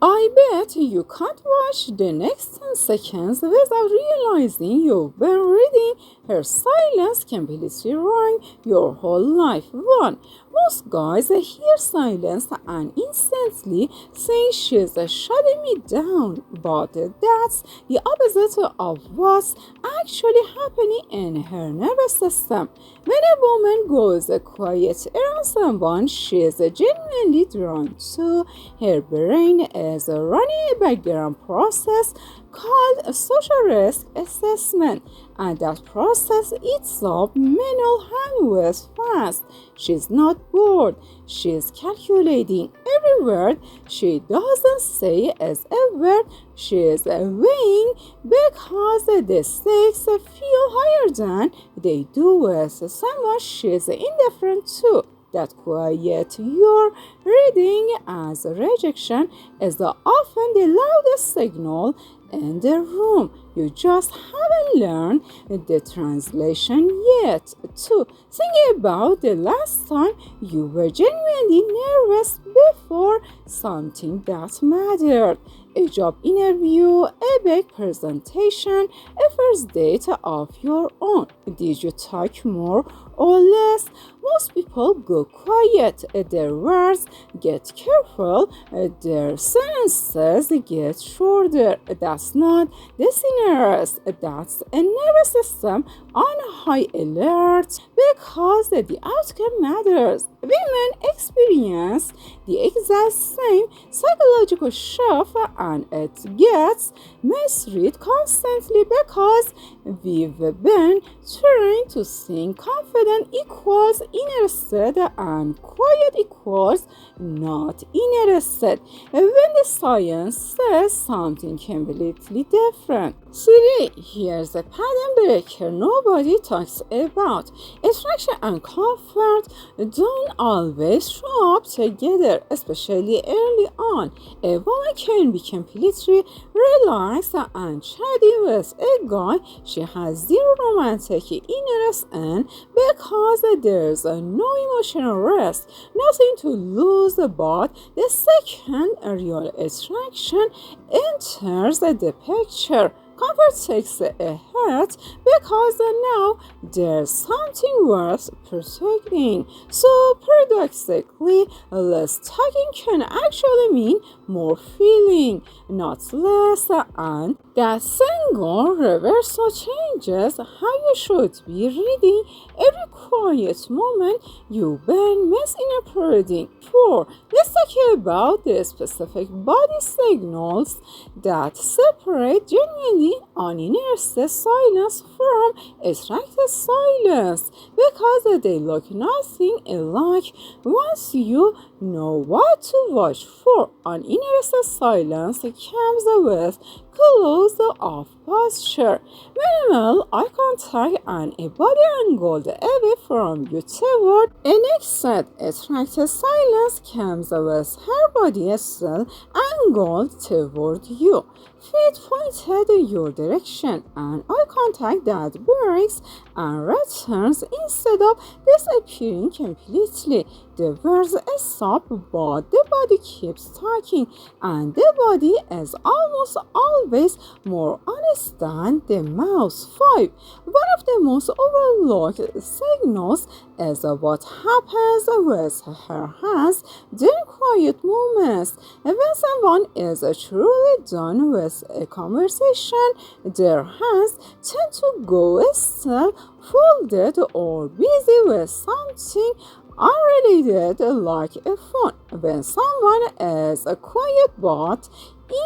I bet you can't watch the next 10 seconds without realizing you've been reading her silence completely wrong your whole life. 1. Most guys hear silence and instantly think she's shutting me down, but that's the opposite of what's actually happening in her nervous system. When a woman goes quiet around someone she's genuinely drawn to, her brain is running a background process called a social risk assessment, and that process eats up mental bandwidth fast. She's not bored, she's calculating every word she doesn't say is a word she's weighing because the stakes feel higher than they do with someone she's indifferent to. That quiet you're reading as rejection is often the loudest signal in the room. You just haven't learned the translation yet. 2. Think about the last time you were genuinely nervous before something that mattered. A job interview, a big presentation, a first date of your own. Did you talk more or less? Most people go quiet, their words get careful, their sentences get shorter. That's not dissonance, that's a nervous system on high alert because the outcome matters. Women experience the exact same psychological shift and it gets misread constantly because we've been trained to think confident equals interested and quiet equals not interested when the science says something completely different. 3. Here's a pattern breaker nobody talks about. Attraction and comfort don't always show up together, especially early on. A woman can be completely relaxed and chatty with a guy she has zero romantic interest in because there's no emotional risk, nothing to lose. But the second real attraction enters the picture, comfort takes a hit because now there's something worth protecting. So paradoxically, less talking can actually mean more feeling, not less, and that single reversal changes how you should be reading every quiet moment you've been misinterpreting. 4. Let's talk about the specific body signals that separate genuinely uninterested silence from attracted silence because they look nothing alike once you know what to watch for. Uninterested silence comes with closed off posture, minimal eye contact, and a body angled away from you toward an exit. Attracted silence comes with her body still angled toward you, feet pointed your direction, and eye contact that breaks and returns instead of disappearing completely. The words stop, but the body keeps talking, and the body is almost always more honest than the mouth. 5. One of the most overlooked signals is what happens with her hands during quiet moments. When someone is truly done with a conversation, their hands tend to go still, folded, or busy with something unrelated like a phone. When someone is quiet but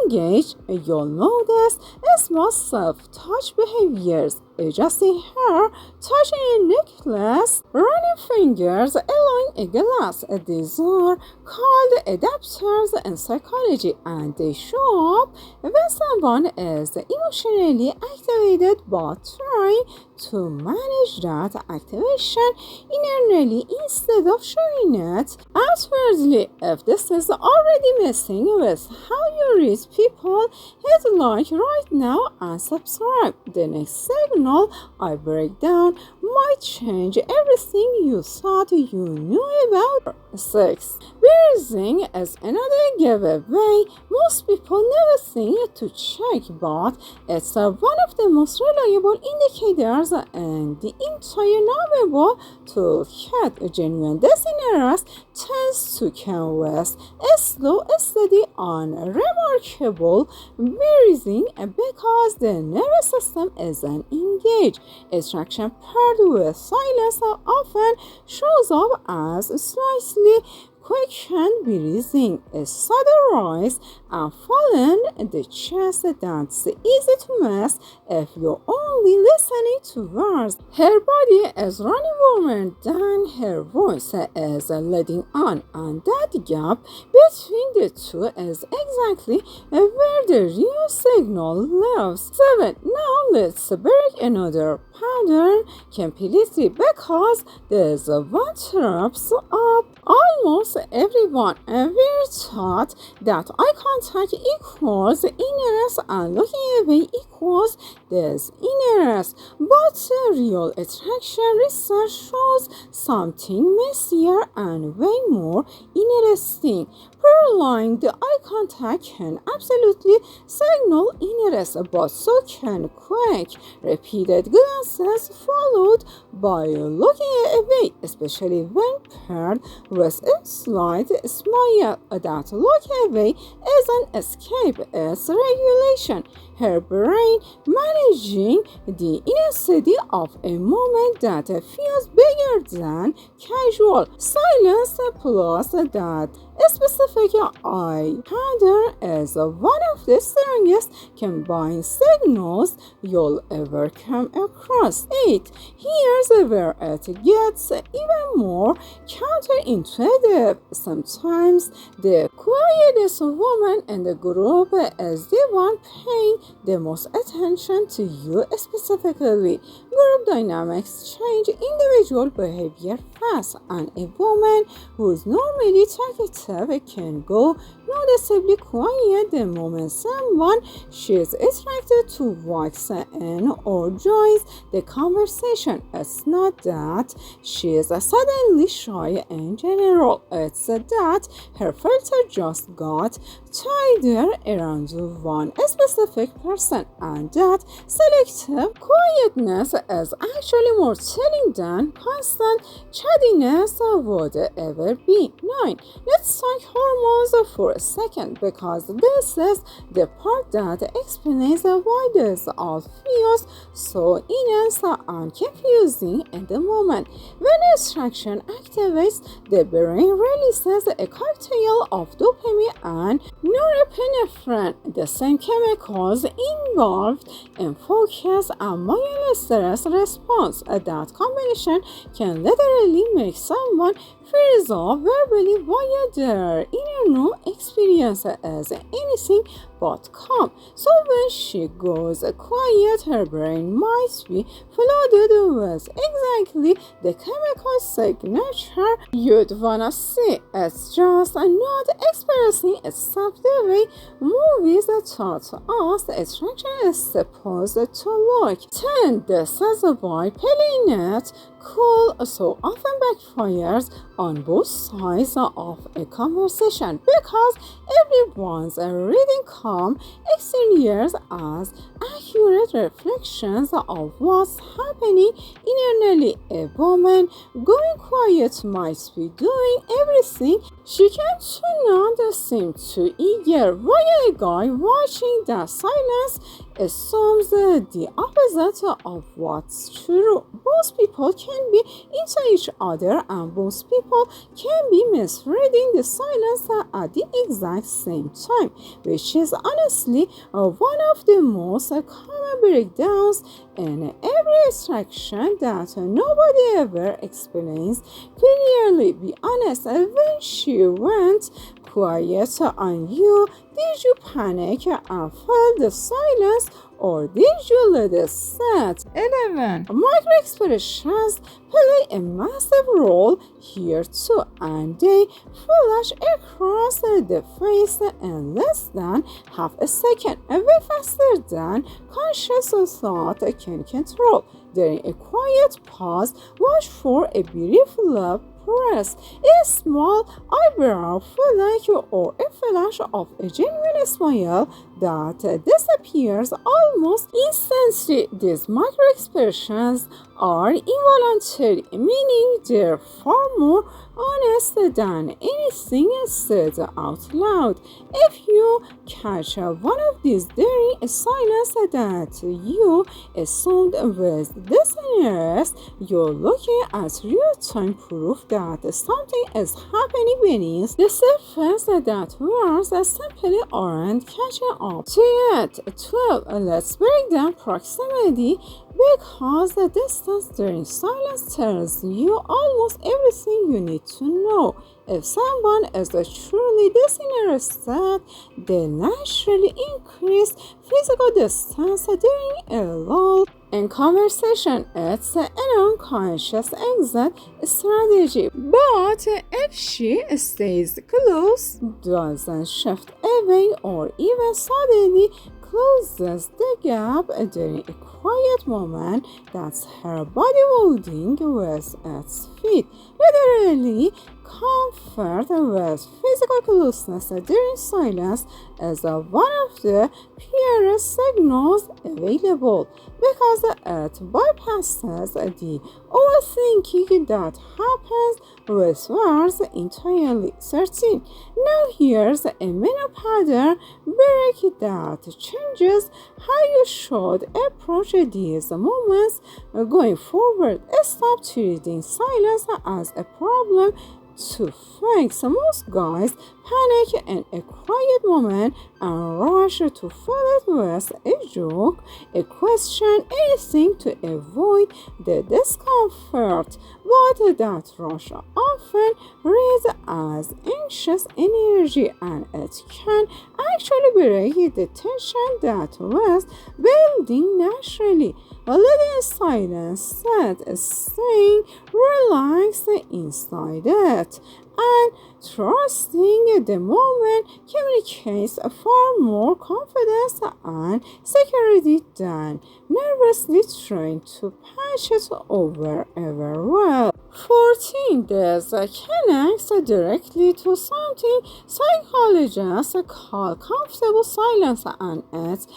engaged, you'll notice small self-touch behaviors, adjusting hair, touching a necklace, running fingers along a glass. These are called adapters in psychology, and they show up when someone is emotionally activated but trying to manage that activation internally instead of showing it outwardly. If this is already messing with how you read people, hit like right now and subscribe. The next signal I break down might change everything you thought you knew about. 6. Breathing is another giveaway. Most people never think to check, but it's one of the most reliable indicators and the entire novel toolkit. Genuine designers tends to canvas a slow, steady, unremarkable breathing because the nervous system isn't engaged. Distraction paired with silence often shows up as slightly quickened breathing, a sudden rise and fall in the chest that's easy to miss if you're only listening to words. Her body is running warmer than her voice is letting on, and that gap between the two is exactly where the real signal lives. 7. Now let's break another pattern completely because this one traps up almost everyone. We're taught that eye contact equals innocence and looking away equals disinterest. But real attraction research shows something messier and way more interesting. Prolonged eye contact can absolutely signal interest, but so can quick, repeated glances followed by looking away, especially when paired with a slight smile. That look away isn't escape, it's regulation. Her brain managing the intensity of a moment that feels bigger than casual. Silence plus that specific eye pattern is one of the strongest combined signals you'll ever come across. 8. Here's where it gets even more counterintuitive. Sometimes the quietest woman in the group is the one paying the most attention to you specifically. Group dynamics change individual behavior fast, and a woman who's normally talkative can go noticeably quiet the moment someone she's attracted to walks in or joins the conversation. It's not that she's suddenly shy in general, it's that her filter just got tighter around one specific person, and that selective quietness is actually more telling than constant chattiness would ever be. 9. Let's talk hormones for a second because this is the part that explains why this all feels so intense and confusing in the moment. When attraction activates, the brain releases a cocktail of dopamine and norepinephrine, the same chemicals involved in focus and mild stress response. That combination can literally make someone freeze off verbally while their inner no experience as anything but calm. So when she goes quiet, her brain might be flooded with exactly the chemical signature you'd wanna see. It's just not expressing itself the way movies taught us attraction is supposed to look. 10. This is why playing it cool so often backfires on both sides of a conversation because everyone's reading calm exteriors as accurate reflections of what's happening internally. A woman going quiet might be doing everything she can to not seem too eager, while a guy watching that silence assumes the opposite of what's true. Both people can be into each other, and both people can be misreading the silence at the exact same time, which is honestly one of the most common breakdowns in every attraction that nobody ever explains clearly. Be honest, when she went quiet on you, did you panic and felt the silence, or did you let it set? 11. Micro-expressions play a massive role here too, and they flash across the face in less than half a second, way faster than conscious thought can control. During a quiet pause, watch for a brief lip press, a small eyebrow flick, or a flash of a genuine smile that disappears almost instantly. These micro-expressions are involuntary, meaning they're far more honest than anything said out loud. If you catch one of these during a silence that you assumed was disinterest, you're looking at real-time proof that something is happening beneath the surface that words simply aren't catching up to yet. 12. Let's break down proximity, because the distance during silence tells you almost everything you need to know. If someone is truly disinterested, they naturally increase physical distance during a lull in conversation. It's an unconscious exit strategy. But if she stays close, doesn't shift away, or even suddenly closes the gap during a quiet moment, that's her body moving with its feet. Literally, comfort with physical closeness during silence is one of the purest signals available, because it bypasses the overthinking that happens with words entirely. 13. Now here's a mini pattern break that changes how you should approach these moments going forward. Stop treating silence as a problem to fix. Most guys panic in a quiet moment and rush to fill it with a joke, a question, anything to avoid the discomfort. But that rush often reads as anxious energy, and it can actually break the tension that was building naturally. Letting silence set, staying relaxed inside it, and trusting the moment communicates far more confidence and security than nervously trying to patch it over ever will. 14. This connects directly to something psychologists call comfortable silence, and it's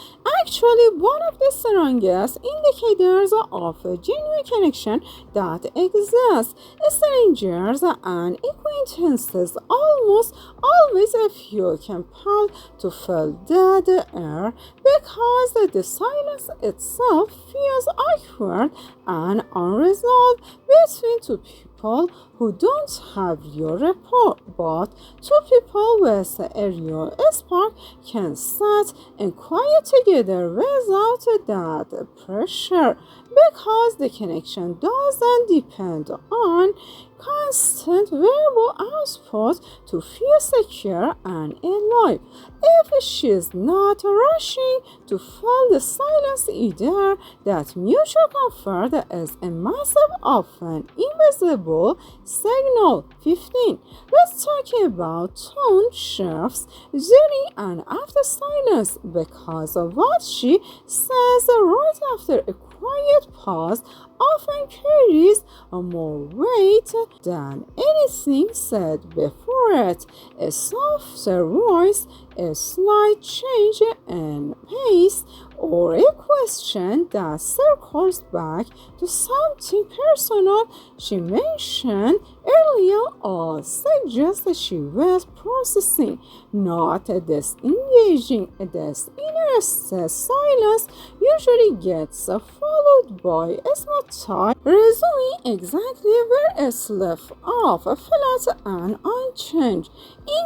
actually one of the strongest indicators of a genuine connection that exists. Strangers and acquaintances almost always feel compelled to fill dead air, because the silence itself feels awkward and unresolved between two people who don't have your rapport. But two people with a real spark can sit and quiet together without that pressure, because the connection doesn't depend on constant verbal output to feel secure and alive. If she's not rushing to fill the silence either, that mutual comfort is a massive, often invisible signal. 15. Let's talk about tone shifts during and after silence, because of what she says right after a quiet pause often carries more weight than anything said before it. A softer voice, a slight change in pace, or a question that circles back to something personal she mentioned earlier, all suggest that she was processing, not disengaging. This interested silence usually gets followed by a small time, resuming exactly where it left off, flat and unchanged.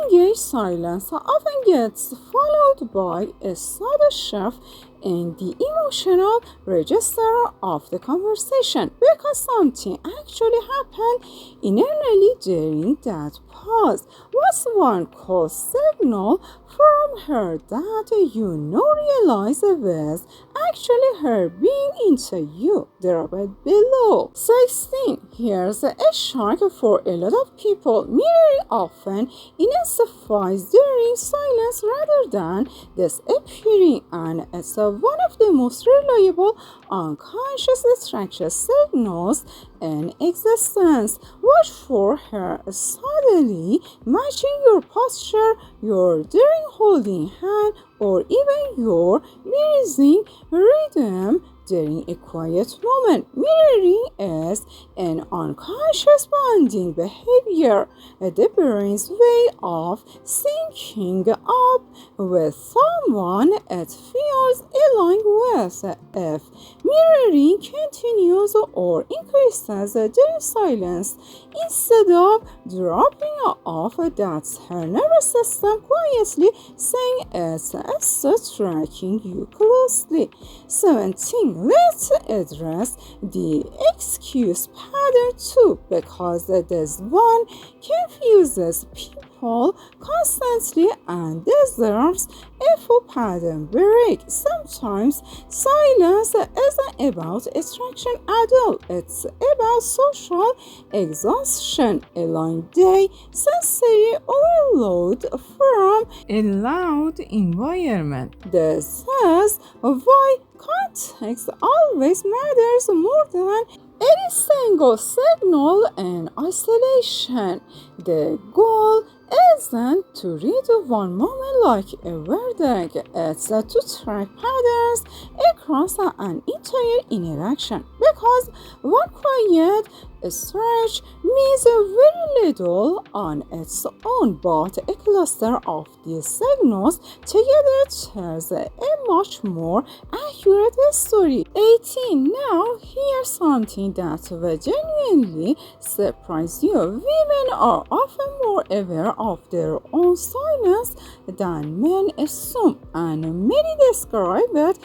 Engaged silence often gets followed by a subtle shift in the emotional register of the conversation, because something actually happened internally during that pause. What's one call signal from her that realize was actually her being into you. Drop it below. 16. Here's a shock for a lot of people. Mirroring often intensifies during silence rather than disappearing, and it's one of the most reliable unconscious distraction signals in existence. Watch for her subtly matching your posture, your during holding hand, or even your breathing rhythm during a quiet moment. Mirroring is an unconscious bonding behavior, the brain's way of syncing up with someone it feels aligned with. If mirroring continues or increases during silence instead of dropping off, that's her nervous system quietly saying it's tracking you closely. 17. Let's address the excuse pattern too, because this one confuses people constantly and deserves a full pattern break. Sometimes silence isn't about distraction at all. It's about social exhaustion, a long day, sensory overload from a loud environment. This is why context always matters more than any single signal in isolation. The goal isn't to read one moment like a verdict, it's to track patterns across an entire interaction, because one quiet stretch means very little on its own, but a cluster of these signals together tells a much more accurate story. 18. Now, here's something that will genuinely surprise you. Women are often more aware of their own silence than men assume, and many describe it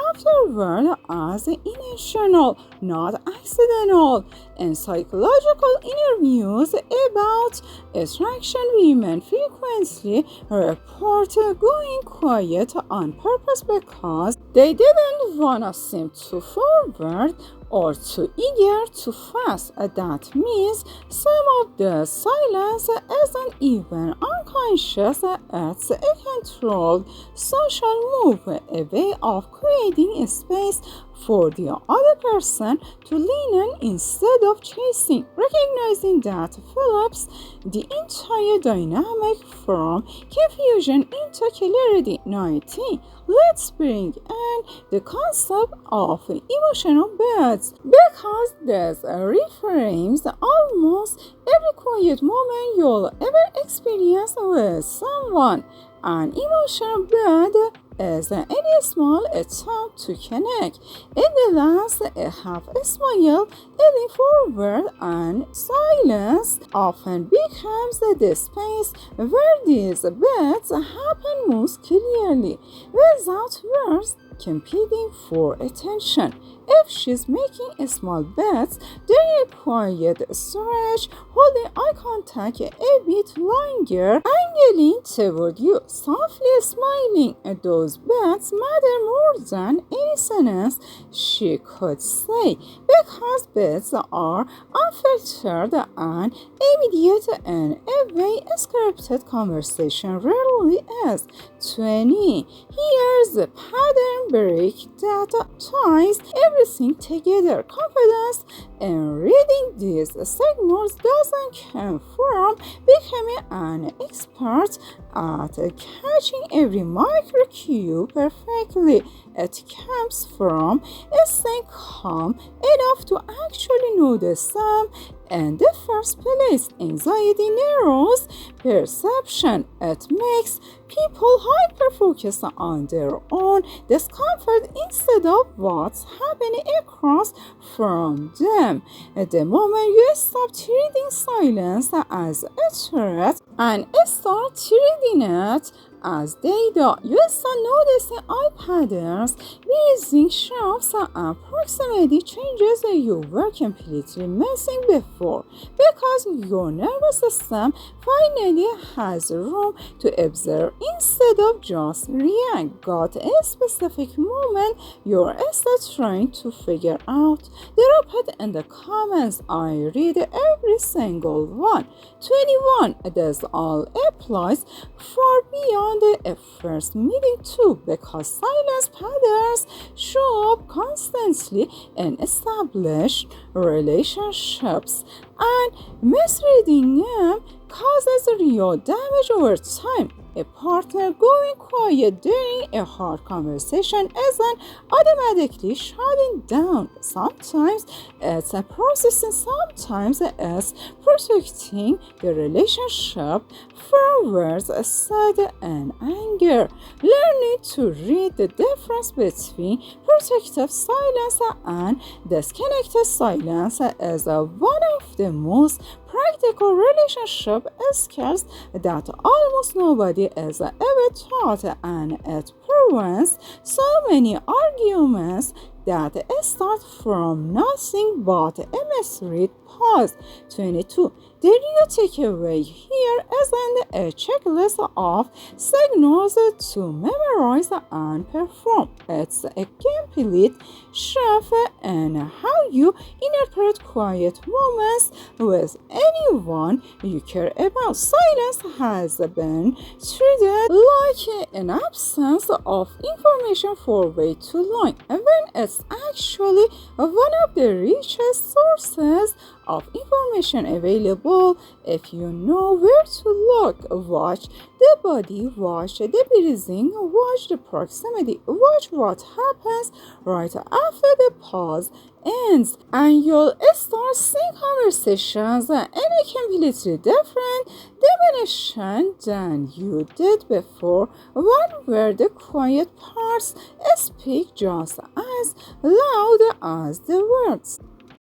afterward as intentional, not accidental. In psychological interviews about attraction, women frequently report going quiet on purpose because they didn't want to seem too forward or too eager, too fast. That means some of the silence isn't even unconscious, it's a controlled social move, a way of creating a space for the other person to lean in instead of chasing. Recognizing that flips the entire dynamic from confusion into clarity. 19. Let's bring in the concept of emotional beds, because this reframes almost every quiet moment you'll ever experience with someone. An emotional bed is any small attempt to connect. It allows a half smile, leaning forward, and silence often becomes the space where these bets happen most clearly, without words competing for attention. If she's making a small bet during a quiet stretch, holding eye contact a bit longer, angling toward you, softly smiling, those bets matter more than any sentence she could say, because bets are unfiltered and immediate in a way a scripted conversation rarely is. 20. Here's the pattern break that ties everything together. Confidence in reading these signals doesn't come from becoming an expert at catching every micro cue perfectly. It comes from staying calm enough to actually notice them in the first place. Anxiety narrows perception. It makes people hyper-focused on their own discomfort instead of what's happening across from them. At the moment you stop treating silence as a threat and start treating it as data. You start noticing eye patterns, breathing shifts, and proximity changes that you were completely missing before, because your nervous system finally has room to observe instead of just react. Got a specific moment you're still trying to figure out? Drop it in the comments. I read every single one. 21. This all applies far beyond a first meeting too, because silence patterns show up constantly in established relationships, and misreading them causes real damage over time. A partner going quiet during a hard conversation isn't automatically shutting down. Sometimes it's a processing, sometimes it's protecting the relationship from words said in anger. Learning to read the difference between protective silence and disconnected silence is one of the most practical relationship skills that almost nobody is ever taught, and it prevents so many arguments that start from nothing but a misread pause. 22. The real takeaway here isn't a checklist of signals to memorize and perform. It's a complete shift in how you interpret quiet moments with anyone you care about. Silence has been treated like an absence of information for way too long, when it's actually one of the richest sources of information available if you know where to look. Watch the body, watch the breathing, watch the proximity, watch what happens right after the pause ends, and you'll start seeing conversations in a completely different dimension than you did before, one where the quiet parts speak just as loud as the words.